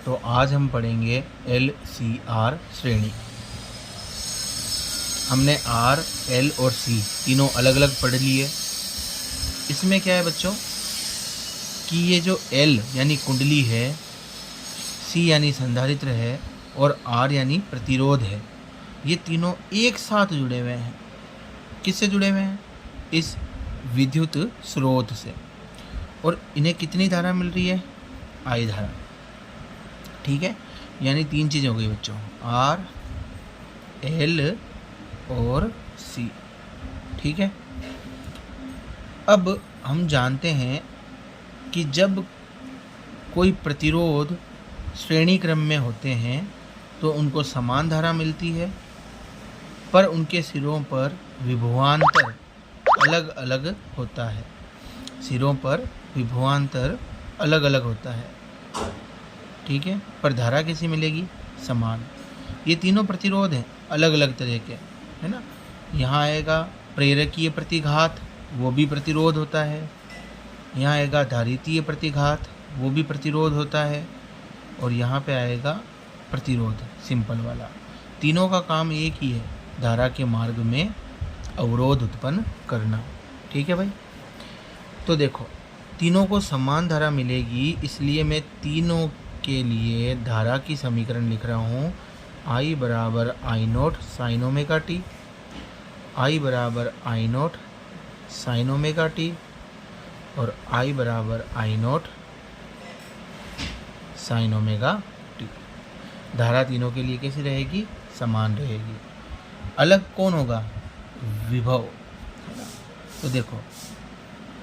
तो आज हम पढ़ेंगे LCR श्रेणी। हमने R, L और C तीनों अलग अलग पढ़ लिए। इसमें क्या है बच्चों कि ये जो L यानी कुंडली है, C यानी संधारित्र है और R यानी प्रतिरोध है, ये तीनों एक साथ जुड़े हुए हैं। किससे जुड़े हुए हैं? इस विद्युत स्रोत से। और इन्हें कितनी धारा मिल रही है? I धारा। ठीक है, यानी तीन चीज़ें हो गई बच्चों, R, L और C। ठीक है, अब हम जानते हैं कि जब कोई प्रतिरोध श्रेणी क्रम में होते हैं तो उनको समान धारा मिलती है, पर उनके सिरों पर विभवांतर अलग अलग होता है। सिरों पर विभवांतर अलग अलग होता है। ठीक है, पर धारा कैसी मिलेगी? समान। ये तीनों प्रतिरोध हैं अलग अलग तरह के, है ना। यहाँ आएगा प्रेरकीय प्रतिघात, वो भी प्रतिरोध होता है। यहाँ आएगा धारितीय प्रतिघात, वो भी प्रतिरोध होता है। और यहाँ पे आएगा प्रतिरोध सिंपल वाला। तीनों का काम एक ही है, धारा के मार्ग में अवरोध उत्पन्न करना। ठीक है भाई, तो देखो तीनों को समान धारा मिलेगी, इसलिए मैं तीनों के लिए धारा की समीकरण लिख रहा हूँ। I बराबर I note sine omega T, I बराबर I note sine omega T और I बराबर I note sine omega T. धारा तीनों के लिए कैसी रहेगी? समान रहेगी। अलग कौन होगा? विभव। तो देखो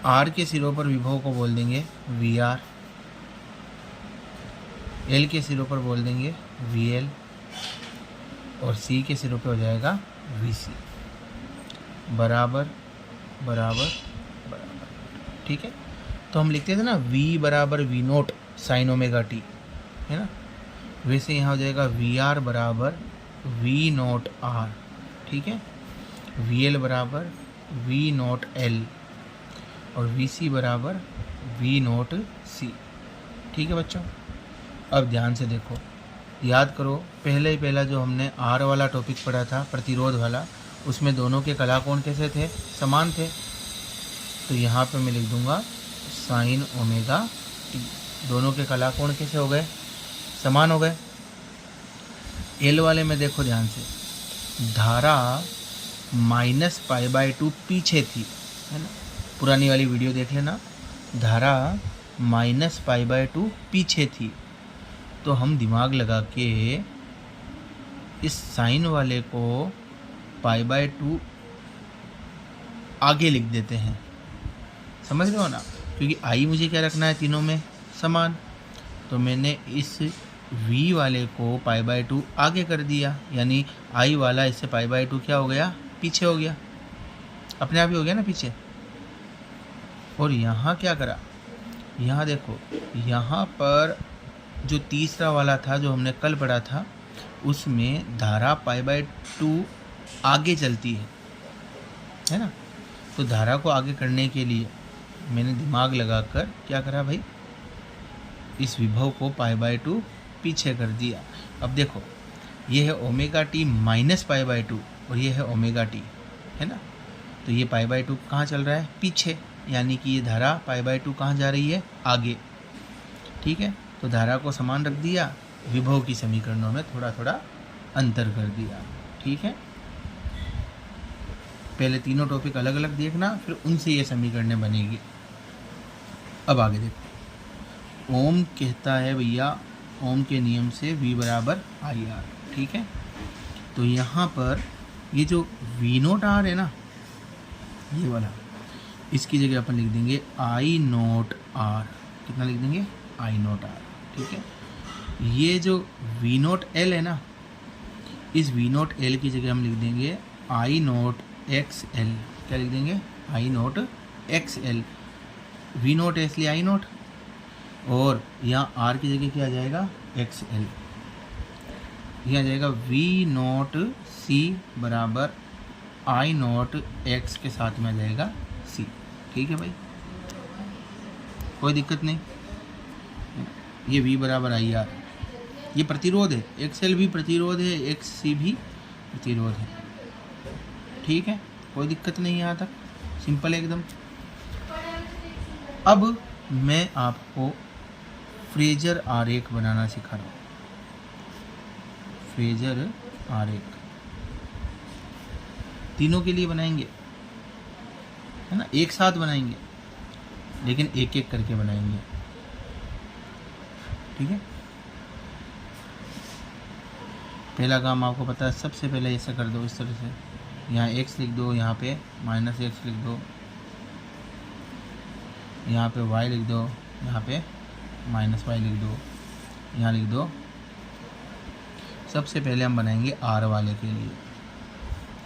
R के सिरों पर विभव को बोल देंगे VR, L के सिरों पर बोल देंगे VL और C के सिरों पर हो जाएगा VC। बराबर बराबर बराबर। ठीक है, तो हम लिखते थे ना V बराबर V note sine omega T, है ना। वैसे यहाँ हो जाएगा VR बराबर V नोट R। ठीक है, VL बराबर V नोट L और VC बराबर V नोट C। ठीक है बच्चों, अब ध्यान से देखो, याद करो पहला जो हमने R वाला टॉपिक पढ़ा था प्रतिरोध वाला, उसमें दोनों के कलाकोण कैसे थे? समान थे। तो यहाँ पे मैं लिख दूंगा साइन ओमेगा टी। दोनों के कलाकोण कैसे हो गए? समान हो गए। L वाले में देखो ध्यान से, धारा -π/2 पीछे थी, है ना। पुरानी वाली वीडियो देख लेना, धारा -π/2 पीछे थी। तो हम दिमाग लगा के इस साइन वाले को π/2 आगे लिख देते हैं। समझ रहे हो ना, क्योंकि I मुझे क्या रखना है? तीनों में समान। तो मैंने इस V वाले को π/2 आगे कर दिया, यानी I वाला इससे π/2 क्या हो गया? पीछे हो गया। अपने आप ही हो गया ना पीछे। और यहाँ क्या करा? यहाँ देखो, यहाँ पर जो तीसरा वाला था जो हमने कल पढ़ा था, उसमें धारा π/2 आगे चलती है ना। तो धारा को आगे करने के लिए मैंने दिमाग लगाकर क्या करा भाई? इस विभव को π/2 पीछे कर दिया। अब देखो, ये है ओमेगा टी माइनस π/2 और ये है ओमेगा टी, है ना। तो ये π/2 कहाँ चल रहा है? पीछे, यानी कि ये धारा π/2 कहाँ जा रही है? आगे। ठीक है, तो धारा को समान रख दिया, विभव की समीकरणों में थोड़ा थोड़ा अंतर कर दिया। ठीक है, पहले तीनों टॉपिक अलग अलग देखना, फिर उनसे ये समीकरणें बनेगी। अब आगे देखो, ओम कहता है भैया, ओम के नियम से V बराबर IR। ठीक है, तो यहाँ पर ये जो V नोट R है ना, ये वाला, इसकी जगह अपन लिख देंगे I नोट R। कितना लिख देंगे? I note R। ठीक है, ये जो V नोट L है ना, इस V नोट L की जगह हम लिख देंगे I नोट XL। क्या लिख देंगे? I note XL। V note है इसलिए I नोट, और यहाँ R की जगह क्या आ जाएगा? XL। यहाँ आ जाएगा V नोट C बराबर I नोट X के साथ में आ जाएगा C। ठीक है भाई, कोई दिक्कत नहीं। ये V बराबर IR, ये प्रतिरोध है, एक्स एल भी प्रतिरोध है, एक्स सी भी प्रतिरोध है। ठीक है, कोई दिक्कत नहीं है यहाँ तक, सिंपल है एकदम। अब मैं आपको फ्रेजर आरेख बनाना सिखा रहा हूँ। फ्रेजर आरेख तीनों के लिए बनाएंगे, है ना, एक साथ बनाएंगे, लेकिन एक एक करके बनाएंगे। ठीक है, पहला काम आपको पता है, सबसे पहले ऐसा कर दो इस तरह से, यहाँ x लिख दो, यहाँ पे -x लिख दो, यहाँ पे y लिख दो, यहाँ पे -y लिख दो, यहाँ लिख दो। सबसे पहले हम बनाएंगे r वाले के लिए,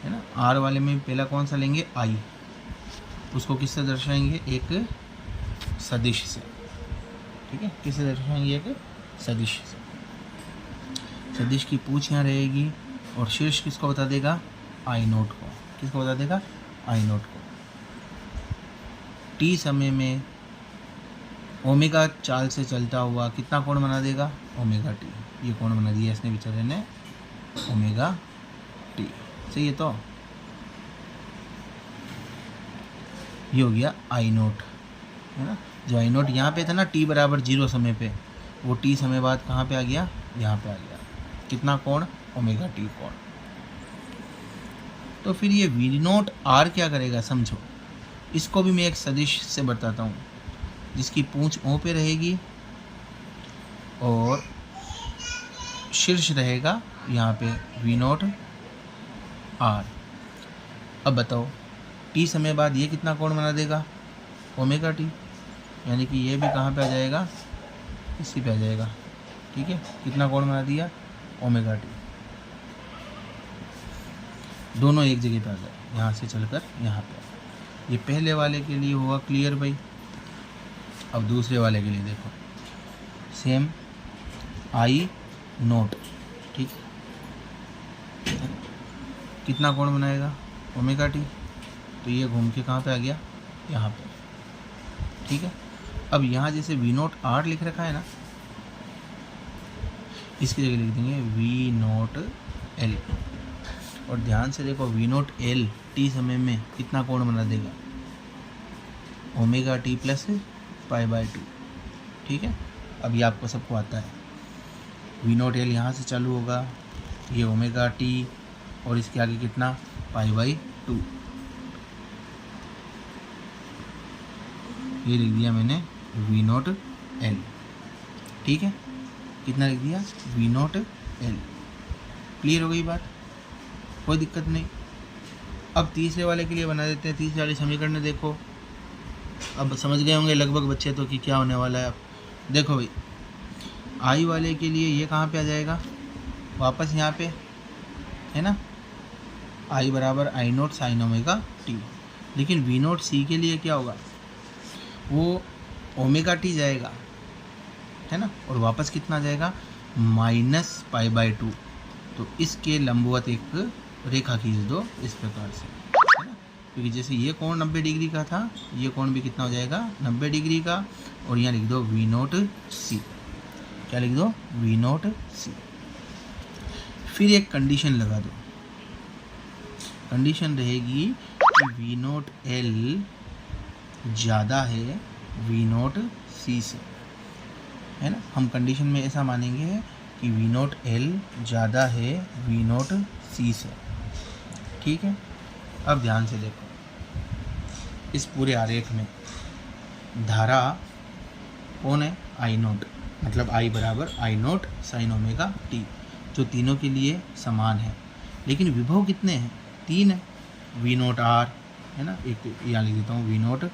है ना। r वाले में पहला कौन सा लेंगे, i, उसको किससे दर्शाएंगे, एक सदिश से। ठीक है, किससे दर्शाएंगे, एक सदिश से। सदिश की पूछ यहाँ रहेगी और शीर्ष किसको बता देगा, आई नोट को। किसको बता देगा, आई नोट को। टी समय में ओमेगा चाल से चलता हुआ कितना कोण बना देगा, ओमेगा टी। ये कोण बना दिया इसने बेचारे ने, ओमेगा टी। सही है, तो ये हो गया आई नोट, है ना। जो आई नोट यहाँ पे था ना, टी बराबर 0 समय पे, वो टी समय बाद कहाँ पे आ गया, यहाँ पे आ गया। कितना कोण, ओमेगा टी कोण। तो फिर ये वी नोट आर क्या करेगा, समझो। इसको भी मैं एक सदिश से बताता हूँ, जिसकी पूंछ ओ पे रहेगी और शीर्ष रहेगा यहाँ पे वी नोट आर। अब बताओ, टी समय बाद ये कितना कोण बना देगा, ओमेगा टी, यानी कि ये भी कहाँ पे आ जाएगा, इसी पे आ जाएगा। ठीक है, कितना कोण बना दिया, ओमेगा टी। दोनों एक जगह पे आ गए, यहाँ से चलकर यहाँ पे। ये पहले वाले के लिए हुआ क्लियर भाई। अब दूसरे वाले के लिए देखो, सेम आई नोट। ठीक, कितना कोण बनाएगा, ओमेगा टी। तो ये घूम के कहाँ पे आ गया, यहाँ पे। ठीक है, अब यहाँ जैसे वी नोट आर लिख रखा है ना, इसकी जगह लिख देंगे वी नोट एल। और ध्यान से देखो, वी नोट एल टी समय में कितना कोण बना देगा, ओमेगा टी प्लस π/2। ठीक है, अब ये आपको सबको आता है। वी नोट एल यहाँ से चालू होगा, ये ओमेगा टी, और इसके आगे कितना, π/2। ये लिख दिया मैंने वी नोट एल। ठीक है, कितना लिख दिया, वी नोट एल। क्लियर हो गई बात, कोई दिक्कत नहीं। अब तीसरे वाले के लिए बना देते हैं। तीसरे वाले समीकरण देखो, अब समझ गए होंगे लगभग बच्चे तो कि क्या होने वाला है। अब देखो भाई, आई वाले के लिए ये कहाँ पे आ जाएगा, वापस यहाँ पे, है ना, आई बराबर आई नोट साइन ओमेगा टी। लेकिन वी नोट सी के लिए क्या होगा, वो ओमेगा टी जाएगा, है ना, और वापस कितना जाएगा, -π/2। तो इसके लंबवत एक रेखा खींच दो इस प्रकार से, है ना, क्योंकि जैसे ये कोण 90 डिग्री का था, ये कोण भी कितना हो जाएगा, 90 डिग्री का। और यहाँ लिख दो वी नोट सी। क्या लिख दो, वी नोट सी। फिर एक कंडीशन लगा दो, कंडीशन रहेगी कि वी नोट एल ज़्यादा है वी नोट सी से, है ना। हम कंडीशन में ऐसा मानेंगे कि वी नोट एल ज़्यादा है वी नोट सी से। ठीक है, अब ध्यान से देखो, इस पूरे आरेख में धारा कौन है, आई नोट, मतलब आई बराबर आई नोट साइन ओमेगा टी, जो तीनों के लिए समान है। लेकिन विभव कितने हैं, 3 है। वी नोट आर, है ना, एक यहाँ लिख देता हूँ वी नोट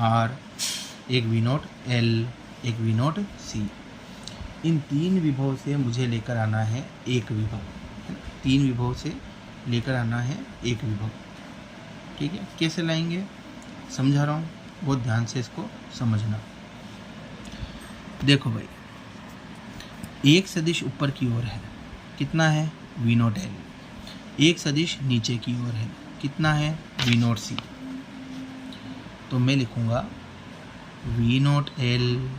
आर, एक वी नोट एल, एक वी नोट सी। इन 3 विभव से मुझे लेकर आना है एक विभव, है ना। 3 विभव से लेकर आना है एक विभव। ठीक है, कैसे लाएंगे समझा रहा हूँ, बहुत ध्यान से इसको समझना। देखो भाई, एक सदिश ऊपर की ओर है, कितना है, वी नोट एल। एक सदिश नीचे की ओर है, कितना है, वी नोट सी। तो मैं लिखूँगा वी नोट एल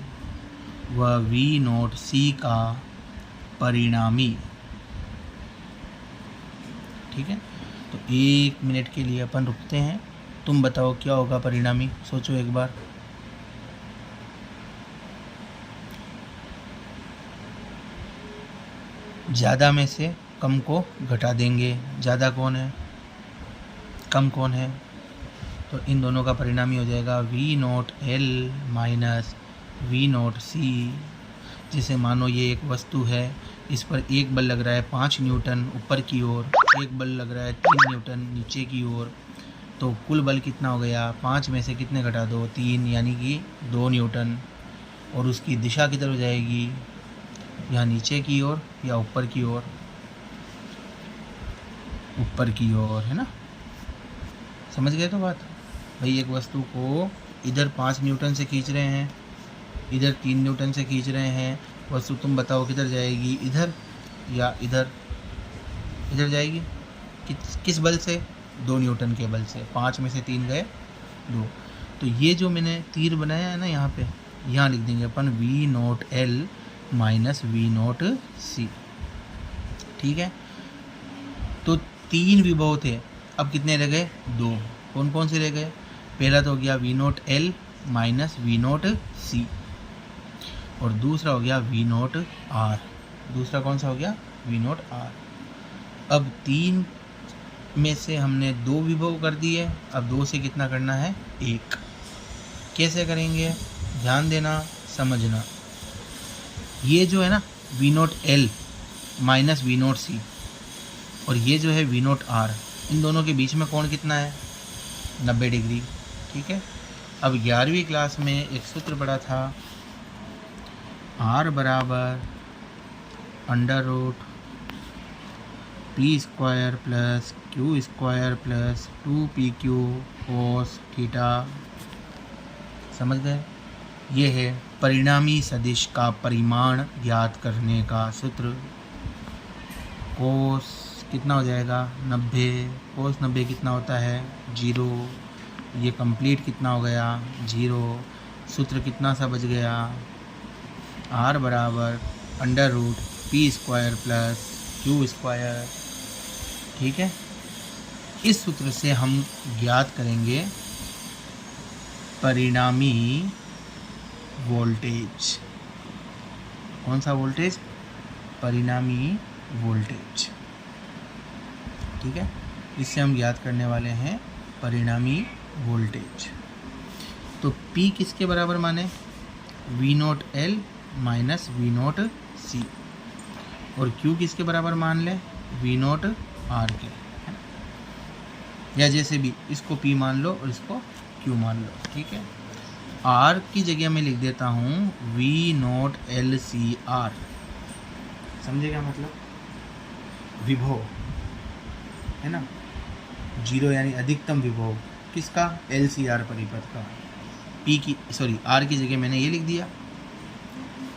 व वी नोट सी का परिणामी। ठीक है, तो 1 मिनट के लिए अपन रुकते हैं। तुम बताओ क्या होगा परिणामी, सोचो एक बार। ज़्यादा में से कम को घटा देंगे। ज़्यादा कौन है, कम कौन है? तो इन दोनों का परिणामी हो जाएगा V0L माइनस V0C। जैसे मानो ये एक वस्तु है, इस पर एक बल लग रहा है 5 न्यूटन ऊपर की ओर, एक बल लग रहा है 3 न्यूटन नीचे की ओर। तो कुल बल कितना हो गया? 5 में से कितने घटा दो? 3, यानी कि 2 न्यूटन। और उसकी दिशा किधर हो जाएगी? यहाँ नीचे की ओर या ऊपर की ओर? ऊपर की ओर, है ना। समझ गए तो बात? भाई एक वस्तु को इधर 5 न्यूटन से खींच रहे हैं, इधर 3 न्यूटन से खींच रहे हैं। वस्तु तुम बताओ किधर जाएगी, इधर या इधर? इधर जाएगी। किस बल से? 2 न्यूटन के बल से। 5 में से 3 गए 2। तो ये जो मैंने तीर बनाया है ना यहाँ पे, यहाँ लिख देंगे अपन V0L माइनस V0C। ठीक है, तो 3 विभव थे, अब कितने रह गए? 2। कौन कौन से रह गए? पहला तो हो गया V0L माइनस V0C, और दूसरा हो गया V0R। दूसरा कौन सा हो गया? V0R। अब 3 में से हमने 2 विभव कर दिए, अब 2 से कितना करना है? 1। कैसे करेंगे? ध्यान देना, समझना। ये जो है ना V0L माइनस V0C, और ये जो है V0R, इन दोनों के बीच में कोण कितना है? 90 डिग्री। ठीक है, अब 11वीं क्लास में एक सूत्र पढ़ा था, R बराबर √P square plus Q square plus 2PQ cos theta. समझ गए? ये है परिणामी सदिश का परिमाण ज्ञात करने का सूत्र। कोस कितना हो जाएगा? 90। कोस 90 कितना होता है? 0। ये कंप्लीट कितना हो गया? 0। सूत्र कितना सा बच गया? R बराबर √P square plus Q square. ठीक है, इस सूत्र से हम ज्ञात करेंगे परिणामी वोल्टेज। कौन सा वोल्टेज? परिणामी वोल्टेज। ठीक है, इससे हम ज्ञात करने वाले हैं परिणामी वोल्टेज। तो P किसके बराबर माने? V0L minus V0C। और Q किसके बराबर मान ले? V0R के, है ना। या जैसे भी, इसको P मान लो और इसको Q मान लो। ठीक है, R की जगह में लिख देता हूँ V0LCR। समझे क्या मतलब? विभव, है ना। 0 यानी अधिकतम विभव किसका? LCR परिपथ का। R की जगह मैंने ये लिख दिया,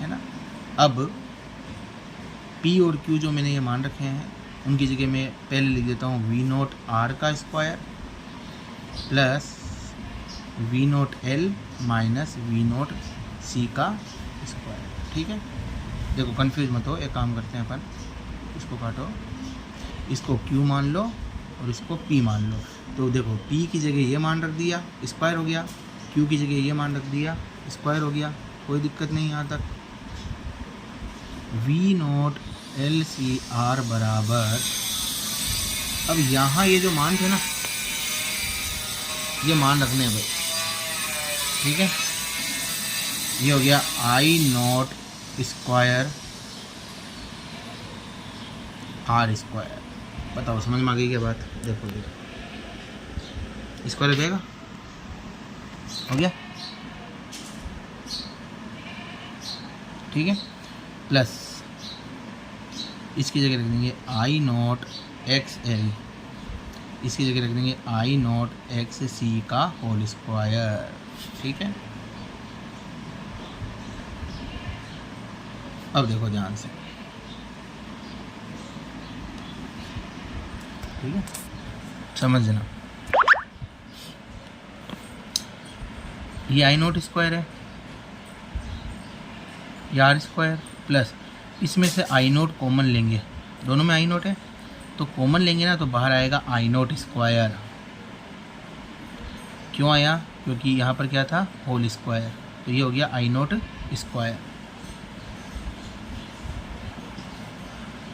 है ना। अब P और Q जो मैंने ये मान रखे हैं, उनकी जगह मैं पहले लिख देता हूँ V0R का square plus V0L minus V0C का स्क्वायर। ठीक है, देखो कंफ्यूज मत हो, एक काम करते हैं अपन, इसको काटो, इसको Q मान लो और इसको P मान लो। तो देखो P की जगह ये मान रख दिया, स्क्वायर हो गया। Q की जगह ये मान रख दिया, स्क्वायर हो गया। कोई दिक्कत नहीं यहाँ तक। V0LCR बराबर, अब यहाँ ये जो मान थे ना, ये मान रखने हैं भाई। ठीक है, ये हो गया I0 स्क्वायर R स्क्वायर। बताओ समझ में आ गई क्या बात? देखो स्क्वायर हो जाएगा, हो गया। ठीक है, प्लस इसकी जगह रख देंगे I0 XL, इसकी जगह रख देंगे I0 XC का होल स्क्वायर। ठीक है, अब देखो ध्यान से, ठीक है, समझना। ये I0 स्क्वायर है, ये R स्क्वायर, प्लस इसमें से आई नोट कॉमन लेंगे, दोनों में आई नोट है तो कॉमन लेंगे ना, तो बाहर आएगा आई नोट स्क्वायर। क्यों आया? क्योंकि यहाँ पर क्या था, होल स्क्वायर, तो ये हो गया आई नोट स्क्वायर।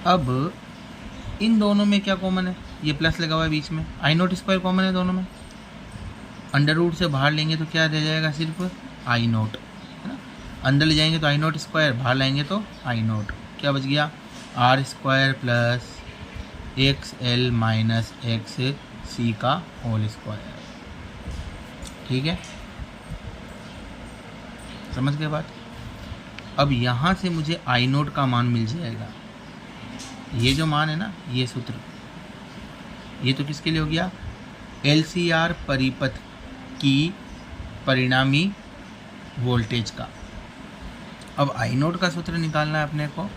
अब इन दोनों में क्या कॉमन है, ये प्लस लगा हुआ है बीच में, आई नोट स्क्वायर कॉमन है दोनों में। अंडर रूट से बाहर लेंगे तो क्या रह जाएगा, सिर्फ आई नोट, है ना। अंदर ले जाएंगे तो आई नोट स्क्वायर, बाहर लाएंगे तो आई नोट, क्या बच गया, R square plus X L minus X C का होल स्क्वायर। ठीक है, समझ गए बात। अब यहाँ से मुझे आई नोट का मान मिल जाएगा, ये जो मान है ना, ये सूत्र, ये तो किसके लिए हो गया, LCR परिपथ की परिणामी वोल्टेज का। अब आई नोट का सूत्र निकालना है अपने को,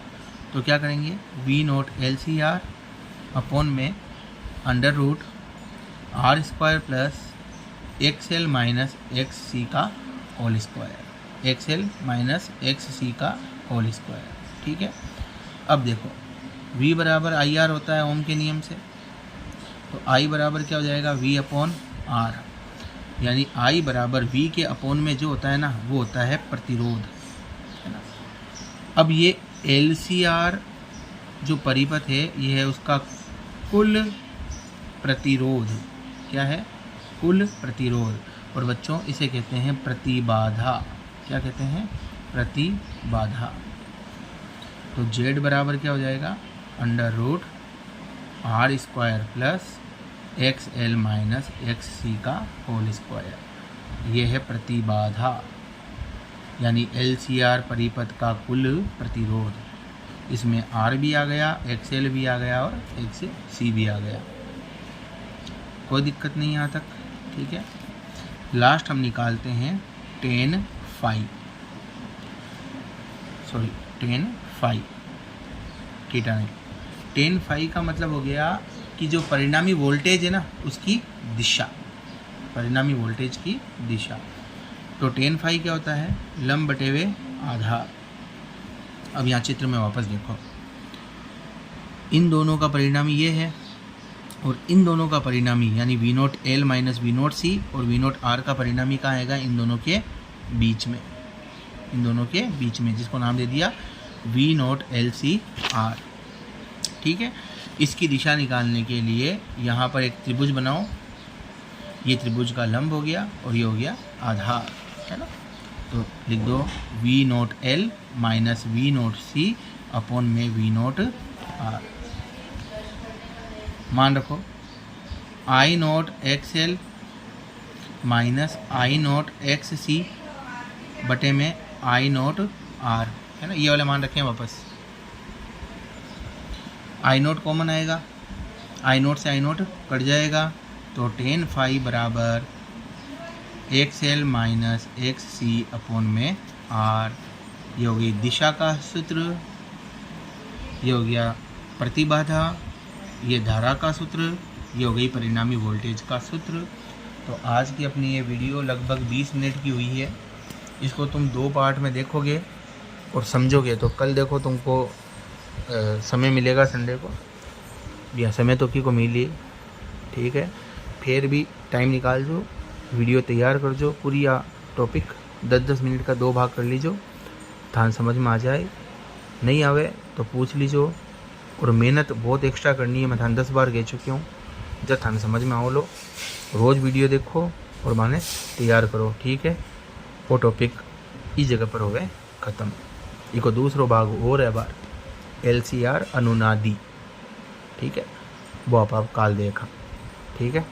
तो क्या करेंगे, वी नोट LCR अपॉन में under root R square plus X L minus X C का whole square, X L minus X C का होल स्क्वायर। ठीक है, अब देखो V बराबर आई आर होता है ओम के नियम से, तो I बराबर क्या हो जाएगा, V अपॉन आर, यानी I बराबर V के अपॉन में जो होता है ना, वो होता है प्रतिरोध, है ना। अब ये LCR जो परिपथ है, ये है उसका कुल प्रतिरोध, क्या है, कुल प्रतिरोध, और बच्चों इसे कहते हैं प्रतिबाधा, क्या कहते हैं, प्रतिबाधा। तो Z बराबर क्या हो जाएगा, under root R square plus X L minus X C का होल स्क्वायर, ये है प्रतिबाधा, यानी LCR परिपथ का कुल प्रतिरोध। इसमें R भी आ गया, XL भी आ गया और XC भी आ गया, कोई दिक्कत नहीं यहाँ तक। ठीक है, लास्ट हम निकालते हैं tan phi थीटा नहीं, tan phi का मतलब हो गया कि जो परिणामी वोल्टेज है ना, उसकी दिशा, परिणामी वोल्टेज की दिशा। तो tan phi क्या होता है, लंब बटे हुए आधार। अब यहाँ चित्र में वापस देखो, इन दोनों का परिणामी ये है और इन दोनों का परिणामी यानी V note L minus V note C और V नोट R का परिणामी कहाँ आएगा, इन दोनों के बीच में, इन दोनों के बीच में, जिसको नाम दे दिया V नोट LCR। ठीक है, इसकी दिशा निकालने के लिए यहाँ पर एक त्रिभुज बनाओ, ये त्रिभुज का लंब हो गया और ये हो गया आधार, है ना। तो लिख दो V note L minus V note C upon में V नोट R। मान रखो I note XL minus I note XC बटे में I नोट R, है ना। ये वाले मान रखें वापस, I नोट कॉमन आएगा, I नोट से I नोट कट जाएगा, तो tan phi बराबर XL माइनस XC अपॉन में R। ये हो गई दिशा का सूत्र, ये हो गया प्रतिबाधा, ये धारा का सूत्र, ये हो गई परिणामी वोल्टेज का सूत्र। तो आज की अपनी ये वीडियो लगभग 20 मिनट की हुई है, इसको तुम 2 पार्ट में देखोगे और समझोगे, तो कल देखो तुमको समय मिलेगा संडे को, या समय तो की को मिली, ठीक है। फिर भी टाइम निकाल जो, वीडियो तैयार कर जो, पूरी टॉपिक 10-10 मिनट का 2 भाग कर लीजो, थान समझ में आ जाए, नहीं आवे तो पूछ लीजो। और मेहनत बहुत एक्स्ट्रा करनी है, मैं थान 10 बार कह चुकी हूँ, जब थान समझ में आओ लो, रोज़ वीडियो देखो और माने तैयार करो, ठीक है। वो टॉपिक इस जगह पर हो गए ख़त्म। इको दूसरो भाग और है बार LCR अनुनादी, ठीक है, वो आप काल देखा, ठीक है।